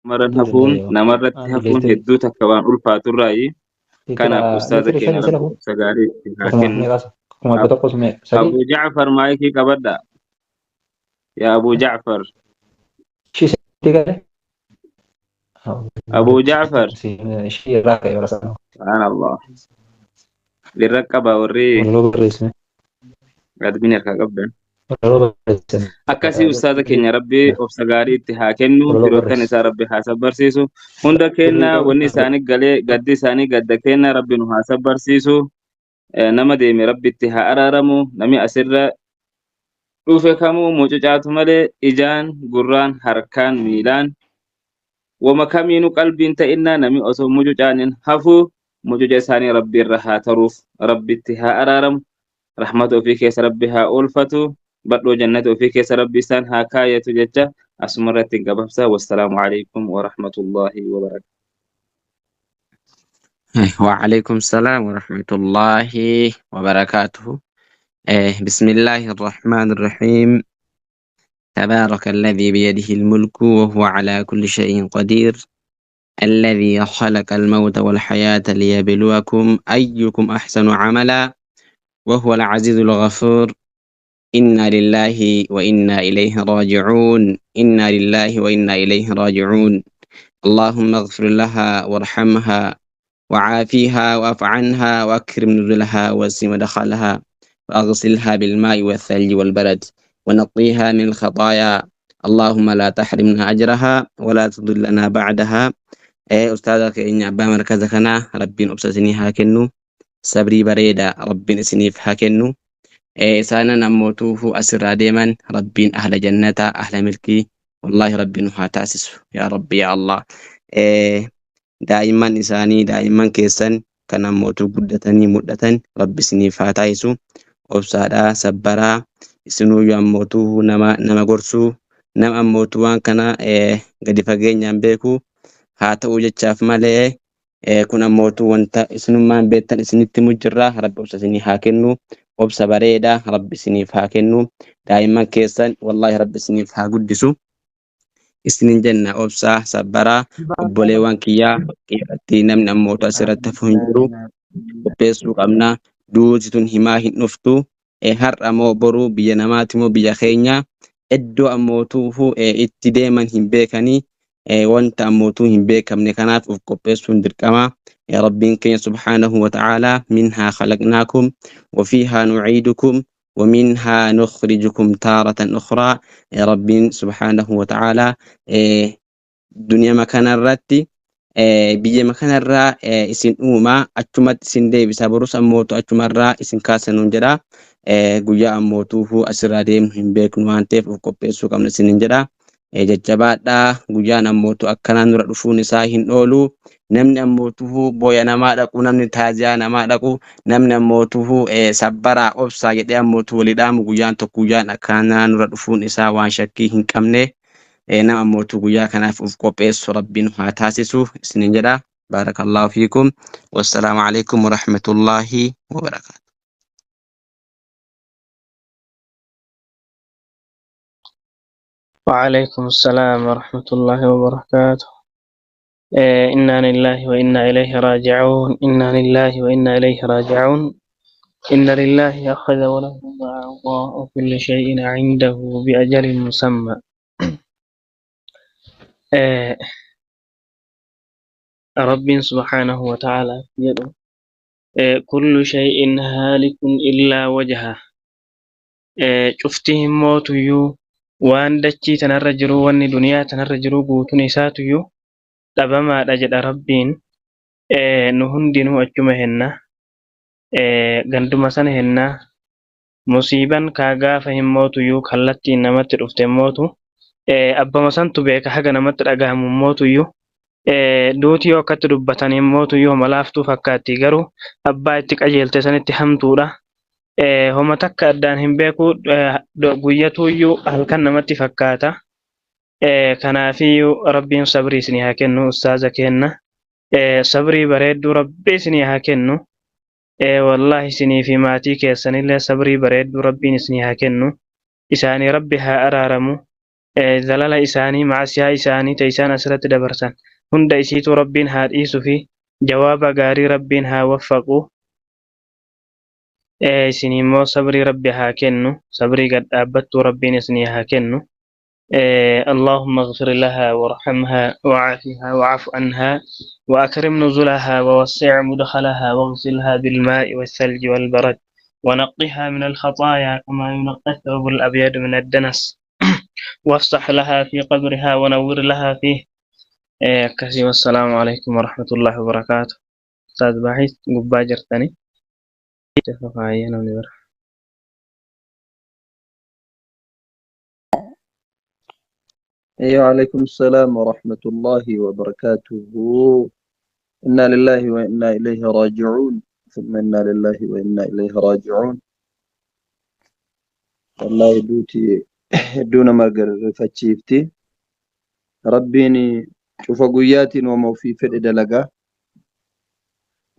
maran الحمد hafuun لله namarratti عندي hafuun ليلة hedduu takka waan ulfaaturraayi. Kanaaf ustaaza ليلة keenya شني rabbi سنة obsa gaarii itti haa وسمع kennu. ميراث كم بتقص مي Abu سدي Ja'far maayikii qabadha. Yaa Abu Ja'far. شيء سدي كده Abu Ja'far. شيء راكع ولا سنة Subhaanallah. Lirra qaba warri ولا لو بالرسمي admin harkaa qabdan. ولا لو بالرسمي Akkasii ustaaza keenya rabbi obsa gaarii itti haa kennu. ولا لو Firoottan بالرسمي isaa rabbi haa sabbarsiisu. Hunda kenna wanni isaanii galee gaddi isaanii gadda kenna rabbi nu haa sabbarsiisu. Nama deeme rabbi itti haa araaramu. Nami asirra dhufe kamuu mucucaatu malee ijaan, gurraan, harkaan, miilaan wama kamiinuu qalbiin ta'innaa nami osoo mucucaanin hafu mucuca isaanii rabbi irra haa taruuf rabbitti haa araaramu. Rahmata ofii keessa rabbi haa oolfatu. Badhoo jannata ofii keessa rabbi isaan haa kaayatu jecha asuma irratti hin gababsa. Wassalaamu alaikum wa rahmatullahi wa barakatuh. وعليكم السلام ورحمة الله وبركاته. بسم الله الرحمن الرحيم. تبارك الذي بيده الملك وهو على كل شيء قدير، الذي خلق الموت والحياة ليبلوكم أيكم أحسن عملا، وهو العزيز الغفور. إنا لله وإنا إليه راجعون، إنا لله وإنا إليه راجعون. اللهم اغفر لها وارحمها وعافيها واعف عنها وأكرم نزلها واسع مدخلها وأغسلها بالماء والثلج والبرد ونقيها من الخطايا. اللهم لا تحرمنا أجرها ولا تضلنا بعدها. أستاذك إن أبا مركزك أنا ربي أبسسني هاكنو صبري بريدا ربي إسنيف هاكنو. سانا نموتوه أسر ديما ربي أهل جنة أهل ملكي والله ربي نها تأسس يا ربي يا الله. دائما إساني دائما كيسن كان موتو قدتني مدتن ربي إسنيف هاتايسو obsaadhaa sabbaraa isinuyyuu ammootuu nama gorsuu nama ammootuu waan kana gadi fageenyaan beeku haa ta'uu jechaaf malee kun ammootuu wanta isinummaan beektan isinitti mujjirraa rabbi obsa isinii haa kennu. Obsa bareedaa rabbi isiniif haa kennu. Daa'imman keessan wallahi rabbi isiniif haa guddisu. Isinin jenna obsaa sabbaraa obboleewwan kiyyaa irratti namni ammootuu asirratti hafu hin jiru qopheessuu qabna. Duuti tun himaa hin dhuftu. Har'a moo boruu biyya namaati moo biyya keenya iddoo ammootuufu itti deeman hin beekanii wanta ammootuu hin beekamne kanaaf of qopheessuun dirqama. Rabbiin keenya subhaanahu wa ta'aalaa minhaa khalaqnaakum wa fiihaa nu'iidukum wa minhaa nukhrijukum taaratan ukhraa. Rabbiin subhaanahu wa ta'aalaa duniyaa kanarratti biyya makanarraa isin uumaa achumatti isin deebisa borus ammootu achumarraa isin kaasanuun jedha. Guyyaa ammootuufu asirraa deemnu hin beeknu waan ta'eef of qopheessuu qabna isinin jedha. Jajjabaadhaa guyyaan ammootu akkanaan dura dhufuun isaa hin oolu. Namni ammootuufu booya namaa dhaqu, namni taaziyaa namaa dhaqu, namni ammootuufu sabbaraa obsaa jedhee ammootu walidhaamu guyyaan tokko guyyaan akkanaan dura dhufuun isaa waan shakkii hin qabne. Nama ammootu guyyaa kanaaf of qopheessu rabbiin haa taasisu isinin jedha. Baarakallahu fiikum. Wassalaamu alaikum warahmatullahi wabarakaatu. وعليكم السلام ورحمة الله وبركاته. إنا لله وإنا إليه راجعون، إنا لله وإنا إليه راجعون. إن لله أخذ وله ما أعطى وكل شيء عنده بأجل مسمى. رب سبحانه وتعالى يدعو كل شيء هالك إلا وجهه. شفتهم موتيو وان دچي تنرجرو وان دنيا تنرجرو قوتون إساتيو دبما دجد ربين نهن دينو أجمهن غندما سنهن مصيبا كاغا فهم موتيو كالتي نمت رفت موتو أبا مسانتو بيك حقا نمت رقام موتيو دوتي وقت دبتاني موتيو ملافتو فكاتي غرو أبا اتك أجيلت سنتي حمتورا هما takka addaan hin beeku guyyatuuyyuu halkan namatti fakkaata. Kanaafiyyuu rabbiin sabrii isinii haa kennu ustaaza kenna. Sabrii bareedduu rabbi isinii haa kennu. Wallahi isinii fi maatii keessanillee sabrii bareedduu rabbiin isinii haa kennu. Isaanii rabbi haa araaramu. zalala isaanii maasiyaa isaanii ta isaan asirratti dabarsan hunda isiitu rabbiin haa dhiisuu fi jawaaba gaarii rabbiin haa waffaqu. Isin immoo sabrii rabbi haa kennu, sabrii gad dhaabbattuu rabbiin isinii haa kennu. اللهم اغفر لها وارحمها وعافها واعف عنها وأكرم نزلها ووسع مدخلها واغسلها بالماء والثلج والبرد ونقها من الخطايا كما ينقى الثوب الأبيض من الدنس وافسح لها في قبرها ونور لها فيه. كثير والسلام عليكم ورحمة الله وبركاته. أستاذ باحث قباجر تاني وعليكم السلام ورحمة الله وبركاته. إنا لله وإنا إليه راجعون ثم إنا لله وإنا إليه راجعون. والله دوتي دون ما فتشيفتي ربيني شوف قوياتي وما في فرد لقى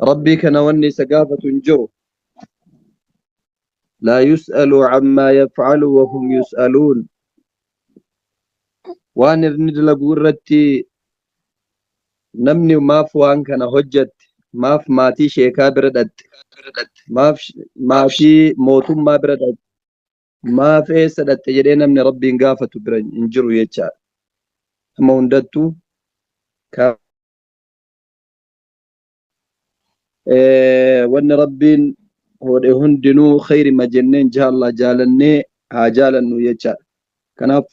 ربي كان وني سقافة جرو لا يسأل عما يفعل وهم يسألون. waan irni dalagu irratti namni maaf waan kana hojjette, maaf maatii sheekaa bira dhaqxe, maaf maatii mootummaa bira dhaqxe, maaf eessa dhaqxe jedhee namni rabbiin gaafatu bira hin jiru jechaadha. Amma hundattuu wanni rabbiin hodhe hundinuu khayrima jenneen jaallaa jaalannee haa jaalannu jechaadha. Kanaaf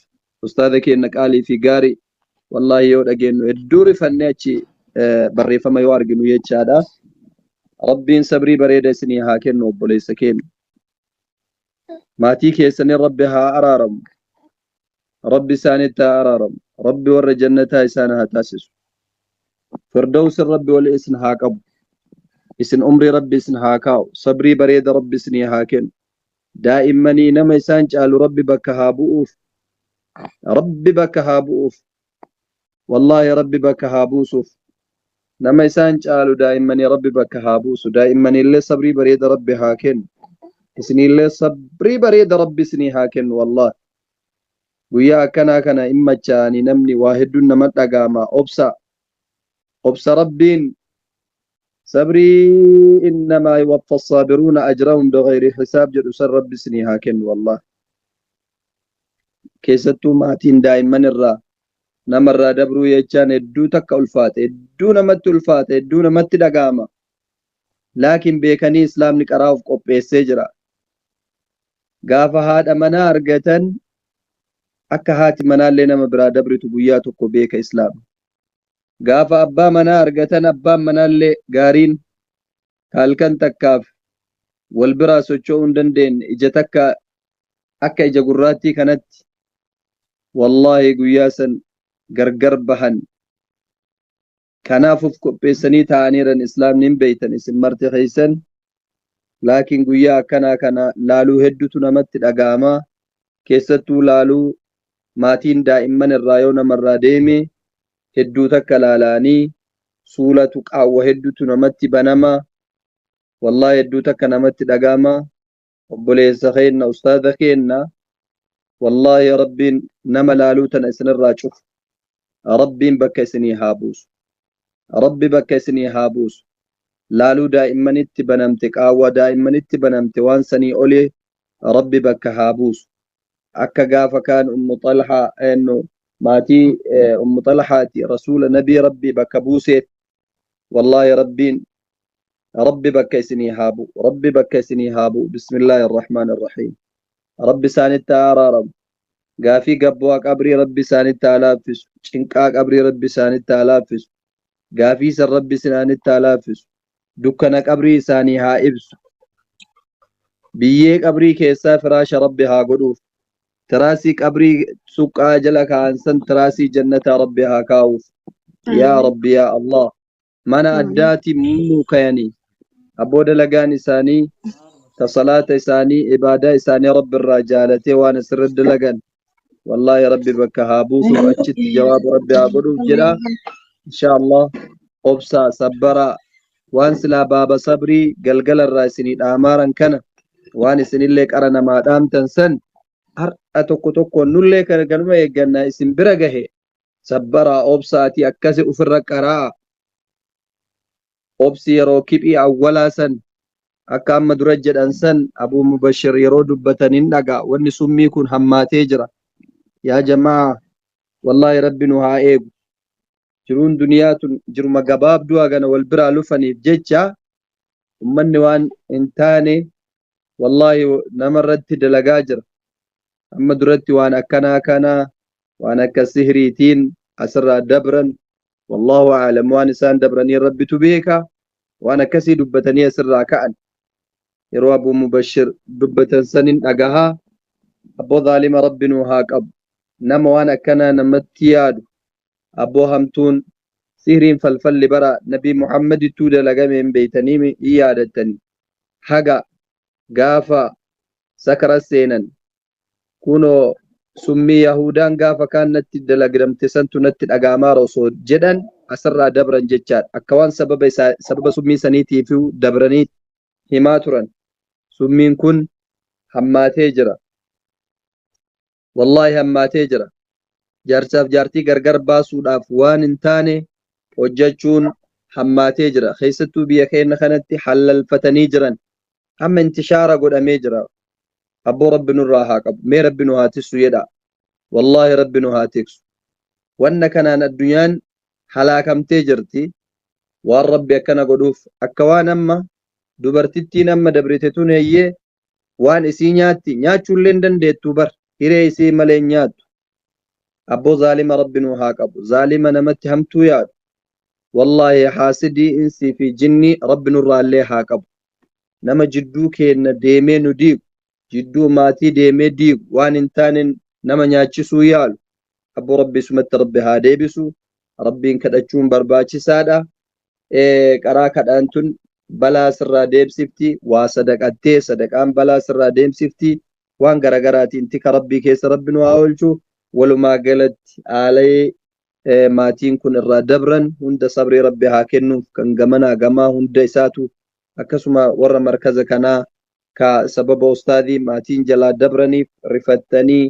ustaadha keenya qaalii fi gaarii wallahi yoo dhageenyu hedduu rifannee achi barreeffama yoo arginu jechaadha. Rabbiin sabrii bareeda isinii haa kennu obboleessa keenya. Maatii keessanii rabbi haa araaramu. Rabbi isaanitti haa araaramu. Rabbi warra jannataa isaan haa taasisu. Firdawsi rabbi wali isin haa qabu. Isin umrii rabbi isin haa kaa'u. Sabrii bareeda rabbi isinii haa kennu. Daa'immanii nama isaan caalu rabbi bakka haa bu'uuf. ربي بك هابوف والله ربي بك هابوسوف نما إسان قالوا دائما يا ربي بك هابوس دائما اللي صبري بريد ربي هاكن اسني اللي صبري بريد ربي سني هاكن والله ويا كنا إما جاني نمني واحد نما تقاما أبسا ربين صبري إنما يوفى الصابرون أجرهم بغير حساب جدو سر ربي سني هاكن والله keessattuu maatiin daa'imman irraa namarraa dabruu jechaan hedduu takka ulfaate hedduu namatti dhaga'ama. Laakiin beekanii islaamni qaraa of qopheessee jira. Gaafa haadha manaa argatan akka haati manaallee nama biraa dabritu guyyaa tokko beeka islaamni. Gaafa abbaa manaa argatan abbaan manaallee gaariin halkan takkaaf wal biraa socho'uu hin dandeenye ija takka akka ija gurraattii kanatti wallahi guyyaa san gargar bahan. Kanaaf of qopheessanii taa'aniiran islaamni hin beeytan isin marti keessan. Laakiin guyyaa akkanaa kana laaluu hedduutu namatti dhaga'ama. Keessattuu laaluu maatiin daa'imman irraa yoo namarraa deeme hedduu takka laalaanii suulatu qaawwa hedduutu namatti banama. Wallahi hedduu takka namatti dhaga'ama. Obboleessa keenya ustaadha keenya wallahi rabbiin nama laaluu tana isinirraa cufu. Rabbiin bakka isinii haa buusu. Rabbi bakka isinii haa buusu. Laaluu daa'immanitti banamte qaawwa daa'immanitti banamte waan sanii olee rabbi bakka haa buusu. Akka gaafa kaan ummu xalhaa maatii ummu xalhaati rasuula nabii rabbii bakka buuseet wallahi rabbiin ربي بك سني هابو ربي بك سني هابو بسم الله الرحمن الرحيم. ربي ساني تارارم قافي قبوا قبري ربي ساني تالافس شنقا قبري ربي ساني تالافس قافي سر ربي ساني تالافس دكنا قبري ساني هائبس بيه قبري كيسا فراش ربي ها قدوف تراسي قبري سوق آجلك عنسن تراسي جنة ربي ها كاوف يا ربي يا الله mana addaati muu kayanii abooda lagaan isaanii ta salaata isaanii ibaadaa isaanii rabbi irraa jaalatee waan asirratti dalagan wallahi rabbi bakka haa buusuuf achitti jawaaba rabbi haa godhuuf jedha. Inshallah obsa sabbara waan silaa baaba sabrii galgala irraa isinii dhaamaaran kana waan isinillee qara namaa dhaamtan san har'a tokko nullee kan ganuma eeggannaa isin bira gahe sabbaraa obsaati akkasi ufirra qaraa obsi yeroo kiphii awwalaa san akka amma dura jedhan san Abuu Mubashir yeroo dubbatanin dhagaa wanni summii kun hammaatee jira yaa jamaa wallahi rabbi nu haa eegu jiruun duniyaa tun jiruma gabaabduu hagana wal biraa lufaniif jecha ummanni waan hin taane wallahi namarratti dalagaa jira amma duratti waan akkanaa kanaa waan akka sihriitiin asirraa dabran wallahu a'lam waan isaan dabranii rabbitu beeka waan akkasii dubbatanii asirraa ka'an yeroo Abuu Mubashir dubbatan sanin dhagahaa abboo zaalima rabbinu haa qabu nama waan akkanaa namatti yaadu abboo hamtuun sihriin falfalli bara nabii Muhammadittuu dalagame hin beeytanii hin yaadattanii haga gaafa sakara seenan kunoo summii yahudaan gaafa kaan natti dalagdamte santu natti dhagaamaa osoo jedhan asirraa dabran jechaadha akka waan sababa summii saniitiif dabranii himaa turan summiin kun hammaatee jira wallahi hammaatee jira jaarsaaf jaartii gargar baasuudhaaf waan hin taane hojjechuun hammaatee jira keessattuu biyya keenya kanatti halalfatanii jiran amma intishaara godhamee jira abboo rabbi nurraa haa qabu mee rabbi nu haa tiksu jedha wallahi rabbi nu haa tiksu wanna kanaan addunyaan halaakamtee jirti waan rabbi akkana godhuuf akka waan amma dubartittiin amma dabrite tun eeyyee waan isii nyaatti nyaachuullee hin dandeettu bar hiree isii malee nyaattu abboo zaalima rabbi nu haa qabu zaalima namatti hamtuu yaadu wallahi haasidii insii fi jinnii rabbi nurraallee haa qabu nama jidduu keenya deemee nu diigu jidduu maatii deemee diigu waan hin taanen nama nyaachisuu yaalu abboo rabbi sumatti rabbi haa deebisu rabbiin kadhachuun barbaachisaadha qaraa kadhaan tun balaa sirraa deebsifti waa sadaqattee sadaqaan balaa sirraa deebsifti waan garagaraatiin tika rabbii keessa rabbi nu haa oolchu walumaa galatti aalee maatiin kun irraa dabran hunda sabrii rabbi haa kennuuf kan gamanaa gamaa hunda isaatu akkasuma warra markaza kanaa ka sababa ustaadii maatiin jalaa dabraniif rifattanii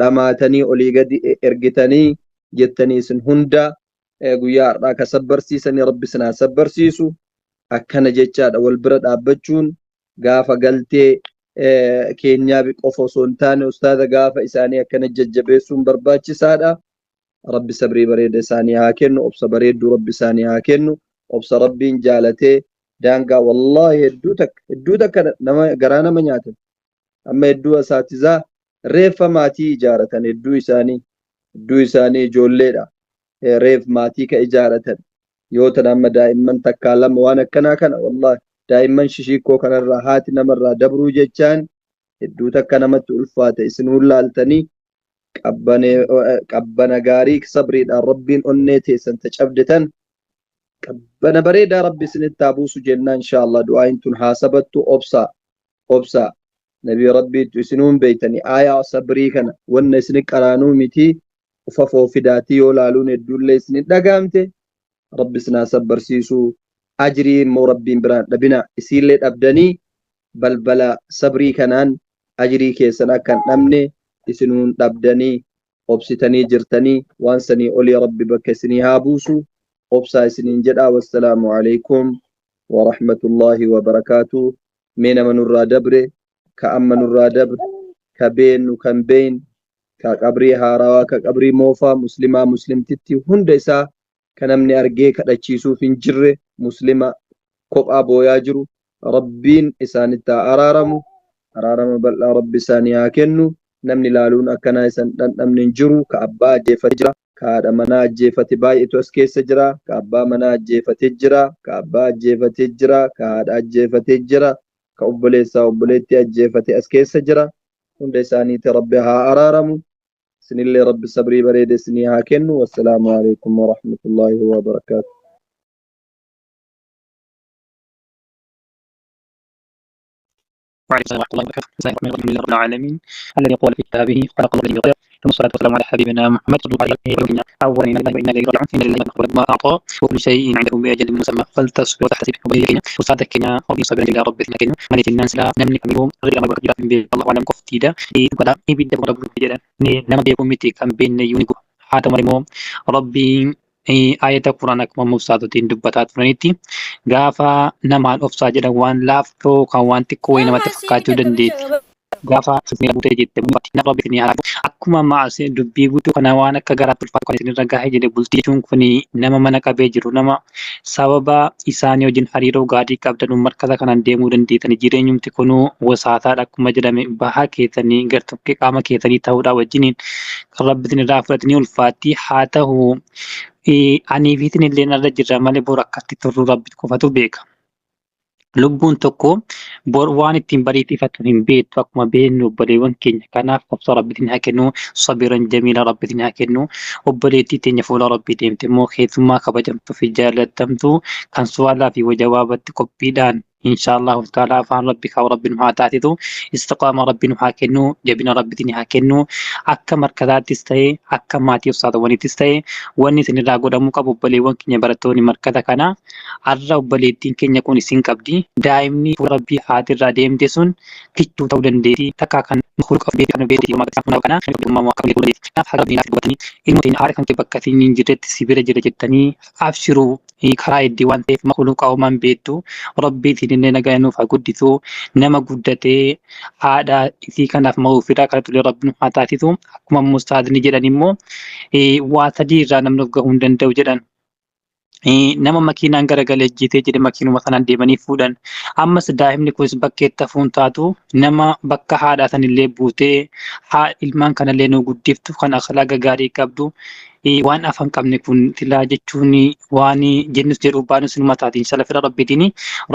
dhamaatanii olii gadi ergitanii jettanii isin hunda guyyaa har'aa ka sabbarsiisanii rabbi sinaa sabbarsiisu akkana jechaadha wal bira dhaabbachuun gaafa galtee keenyaa qofa osoo hin taane ustaada gaafa isaanii akkana jajjabeessuun barbaachisaadha rabbi sabrii bareeda isaanii haa kennu obsa bareedduu rabbi isaanii haa kennu obsa rabbiin jaalatee daangaa wallahi hedduu takka nama garaa nama nyaatan amma hedduu asaatizaa reeffa maatii ijaaratan hedduu isaanii ijoolleedha reef maatii ka ijaaratan yoo tan amma daa'imman takkaa lama waan akkanaa kana wallahi daa'imman shishiikoo kanarraa haati namarraa dabruu jechaan hedduu takka namatti ulfaata isin hullaaltanii qabbana gaarii sabriidhaan rabbiin onnee teessan cabditan qabbana bareedaa rabbi isinitti haa buusu jennaa inshaallah du'aayin tun haa sabattu obsaa nabii rabbiitu isinuun beeytanii aayaa sabrii kana wanna isini qaraanuu miti ufa foofidaatii yoo laaluun hedduullee isini dhagaamte rabbi isinaa sabbarsiisuu ajrii immoo rabbiin biraan dhabina isiillee dhabdanii balbala sabrii kanaan ajrii keessan akka hin dhabne isinuun dhabdanii obsitanii jirtanii waan sanii olii rabbi bakka isinii haa buusu obsaa isiniin jedhaa wassalaamu alaykum warahmatullaahi wabarakaatuh mee nama nurraa dabre ka amma nurraa dabre ka beennu kan beeyn ka qabrii haarawaa ka qabrii moofaa muslimaa muslimtitti hunda isaa ka namni argee kadhachiisuuf hin jirre muslima kophaa booyaa jiru rabbiin isaanitti haa araaramu araarama bal'aa rabbi isaanii haa kennu namni laaluun akkanaa isan dhandhamne hin jiru ka abbaa ajjeefate jira ka haadha manaa ajjeefate baay'eetu as keessa jira ka abbaa manaa ajjeefate jira ka abbaa ajjeefate jira ka haadha ajjeefate jira ka obboleessaa obboleetti ajjeefate as keessa jira hunda isaaniitti rabbi haa araaramu isinillee rabbi sabrii bareeda isinii haa kennu wassalaamu alaykum warahmatullaahi wabarakaatuh وعليكم السلام ورحمة الله وبركاته. بسم الله الرحمن الرحيم. رب العالمين الذي قال في كتابه خلق الله الذي ثم الصلاة والسلام على حبيبنا محمد صلى الله عليه وسلم. أولا إن الله وإنا إليه راجعون. إن لله ما أعطى وكل شيء عنده بأجل مسمى فلتصبر وتحتسب وبين وصادك كنا ربي صبر إلى ربنا كنا ملك الناس لا نملك منهم غير ما بقي من بيت الله وعلم كفتيدا ولا يبدأ رب الجلال نما بيكم متي كم بين يونيكو حتى مريمو ربي آية القرآن كما مصادتين دبتات فرنيتي غافا نمان أفسا جدا وان لافتو كوان تكوين ما تفكاتو دنديت gaafa sirni butee jette na rabbi ni haa akkuma maasee dubbii guutuu kana waan akka garaa tulfaatu kan isin ragaa jedhe bultii jechuun kun nama mana qabee jiru nama sababa isaanii wajjin hariiroo gaarii qabdan markata kanaan deemuu dandeetanii jireenyumti kunuu wasaataadha akkuma jedhame bahaa keessanii gartokkee qaama keessanii ta'uudhaa wajjiniin kan rabbitin irraa fudhatanii ulfaatti haa ta'u anii fiitin illee narra jirra malee bor akkatti turru rabbi qofatu beeka. Lubbuun tokko bor waan ittiin bariitifatu hin beektu akkuma beeknu obboleewwan keenya kanaaf obsa rabbitiin haa kennu sabiran jamiila rabbitiin haa kennu obboleettii teenya fuula rabbii deemte immoo keessummaa kabajamtuu fi jaallatamtu kan su'aalaa fi wajawaabatti qophiidhaan inshallah ta'ala afaan rabbi kaa rabbiin haa taatitu istiqaama rabbiin haa kennu jabina rabbitiin haa kennu akka markataattis ta'e akka maatii obsaatawwanittis ta'e wanni isin irraa godhamuu qabu obboleewwan keenya barattoonni markata kana har'a obboleettiin keenya kun isin qabdi daa'imni fuula rabbii haatirraa deemte sun kichuu ta'uu dandeetti takka kan khulqa fi kan beekti yoo maqaa kana kana uumamaa akka beekuu dandeetti kanaaf rabbiin haa godhatanii ilmoo teenya haala kan bakka isin hin jirretti sibira jira jettanii abshiruu karaa iddii waan ta'eef makhluuqa uumaan beektu rabbiitiin inni nagaa nuuf haa guddisu nama guddatee haadha isii kanaaf ma'uufiidhaa kana tulee rabbiin haa taasisu akkuma mustaadni jedhan immoo waa sadii irraa namni of gahuu hin danda'u jedhan. Nama makiinaan garagalee ejjitee jedhe makiinuma sanaan deemanii fuudhan ammas daa'imni kunis bakkeetti hafuun taatu nama bakka haadhaa sanillee buutee ilmaan kanallee nu guddiftu kan akhlaaqa gaarii qabdu waan afaan qabne kun tilaa jechuun waan jennus jedhu baanus numa taatiin salafira rabbitiin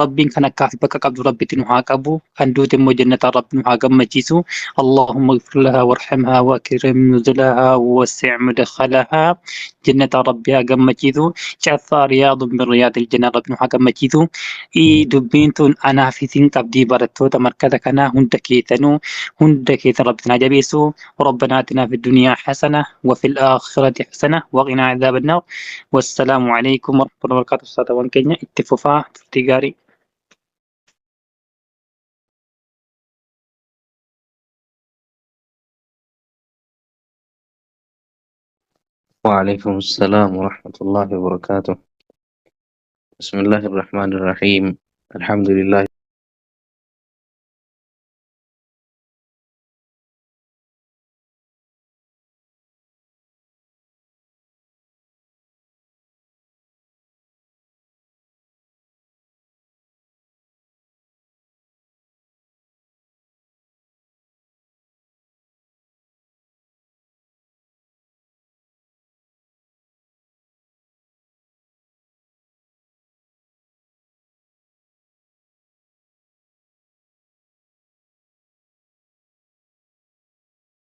rabbiin kan akkaafi bakka qabdu rabbitiin haa qabu kan duute immoo jannataa rabbiin haa gammachiisu Allahumma ighfir laha warhamha wa akrim nuzulaha wa wasi' mudkhalaha jannata rabbi haa gammachiisu cafaa riyaadun min riyaadil jannaa rabbiin haa gammachiisu dubbiin tun anaaf isin qabdii barattoota markata kanaa hunda keessan rabbiin haa jabeessu ربنا آتنا في الدنيا حسنة وفي الآخرة حسنة وقنا عذاب النار والسلام عليكم ورحمة الله وبركاته. السلام عليكم اتفوفا تجاري. وعليكم السلام ورحمة الله وبركاته. بسم الله الرحمن الرحيم. الحمد لله